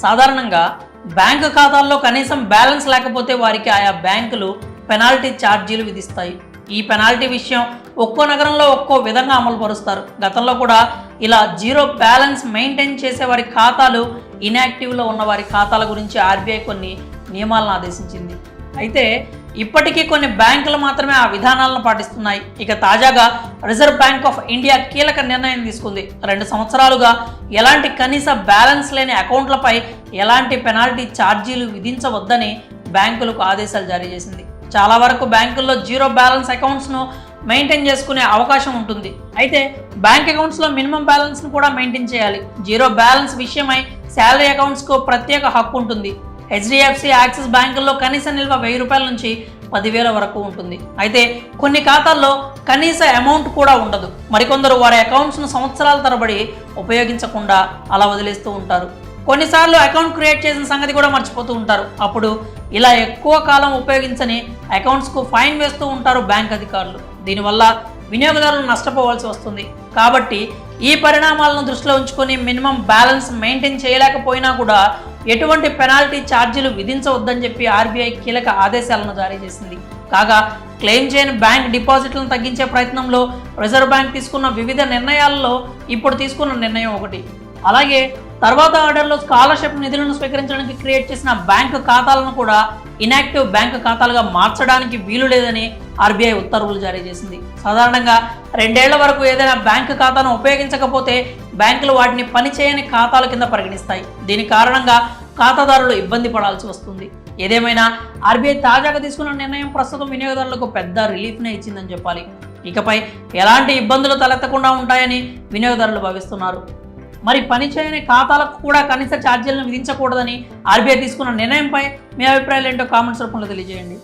సాధారణంగా బ్యాంకు ఖాతాల్లో కనీసం బ్యాలెన్స్ లేకపోతే వారికి ఆయా బ్యాంకులు పెనాల్టీ ఛార్జీలు విధిస్తాయి. ఈ పెనాల్టీ విషయం ఒక్కో నగరంలో ఒక్కో విధంగా అమలు పరుస్తారు. గతంలో కూడా ఇలా జీరో బ్యాలెన్స్ మెయింటైన్ చేసే వారి ఖాతాలు ఇన్యాక్టివ్లో ఉన్న వారి ఖాతాల గురించి ఆర్బీఐ కొన్ని నియమాలను ఆదేశించింది. అయితే ఇప్పటికీ కొన్ని బ్యాంకులు మాత్రమే ఆ విధానాలను పాటిస్తున్నాయి. ఇక తాజాగా రిజర్వ్ బ్యాంక్ ఆఫ్ ఇండియా కీలక నిర్ణయం తీసుకుంది. 2 సంవత్సరాలుగా ఎలాంటి కనీస బ్యాలెన్స్ లేని అకౌంట్లపై ఎలాంటి పెనాల్టీ ఛార్జీలు విధించవద్దని బ్యాంకులకు ఆదేశాలు జారీ చేసింది. చాలా వరకు బ్యాంకుల్లో జీరో బ్యాలెన్స్ అకౌంట్స్ను మెయింటైన్ చేసుకునే అవకాశం ఉంటుంది. అయితే బ్యాంక్ అకౌంట్స్లో మినిమం బ్యాలెన్స్ను కూడా మెయింటైన్ చేయాలి. జీరో బ్యాలెన్స్ విషయమై శాలరీ అకౌంట్స్కు ప్రత్యేక హక్కు ఉంటుంది. హెచ్డిఎఫ్సి, యాక్సిస్ బ్యాంకుల్లో కనీస నిల్వ 1000 రూపాయల నుంచి 10,000 వరకు ఉంటుంది. అయితే కొన్ని ఖాతాల్లో కనీస అమౌంట్ కూడా ఉండదు. మరికొందరు వారి అకౌంట్స్ను సంవత్సరాల తరబడి ఉపయోగించకుండా అలా వదిలేస్తూ ఉంటారు. కొన్నిసార్లు అకౌంట్ క్రియేట్ చేసిన సంగతి కూడా మర్చిపోతూ ఉంటారు. అప్పుడు ఇలా ఎక్కువ కాలం ఉపయోగించని అకౌంట్స్కు ఫైన్ వేస్తూ ఉంటారు బ్యాంక్ అధికారులు. దీనివల్ల వినియోగదారులు నష్టపోవాల్సి వస్తుంది. కాబట్టి ఈ పరిణామాలను దృష్టిలో ఉంచుకొని మినిమం బ్యాలెన్స్ మెయింటైన్ చేయలేకపోయినా కూడా ఎటువంటి పెనాల్టీ ఛార్జీలు విధించవద్దని చెప్పి ఆర్బీఐ కీలక ఆదేశాలను జారీ చేసింది. కాగా క్లెయిమ్ చేయని బ్యాంక్ డిపాజిట్లను తగ్గించే ప్రయత్నంలో రిజర్వ్ బ్యాంక్ తీసుకున్న వివిధ నిర్ణయాల్లో ఇప్పుడు తీసుకున్న నిర్ణయం ఒకటి. అలాగే తర్వాత ఆర్డర్లో స్కాలర్షిప్ నిధులను స్వీకరించడానికి క్రియేట్ చేసిన బ్యాంకు ఖాతాలను కూడా ఇన్యాక్టివ్ బ్యాంకు ఖాతాలుగా మార్చడానికి వీలు లేదని ఆర్బీఐ ఉత్తర్వులు జారీ చేసింది. సాధారణంగా 2 ఏళ్ల వరకు ఏదైనా బ్యాంకు ఖాతాను ఉపయోగించకపోతే బ్యాంకులు వాటిని పనిచేయని ఖాతాల కింద పరిగణిస్తాయి. దీని కారణంగా ఖాతాదారులు ఇబ్బంది పడాల్సి వస్తుంది. ఏదేమైనా ఆర్బీఐ తాజాగా తీసుకున్న నిర్ణయం ప్రస్తుతం వినియోగదారులకు పెద్ద రిలీఫ్నే ఇచ్చిందని చెప్పాలి. ఇకపై ఎలాంటి ఇబ్బందులు తలెత్తకుండా ఉంటాయని వినియోగదారులు భావిస్తున్నారు. మరి పనిచేయని ఖాతాలకు కూడా కనీస ఛార్జీలను విధించకూడదని ఆర్బీఐ తీసుకున్న నిర్ణయంపై మీ అభిప్రాయాలు ఏంటో కామెంట్స్ రూపంలో తెలియజేయండి.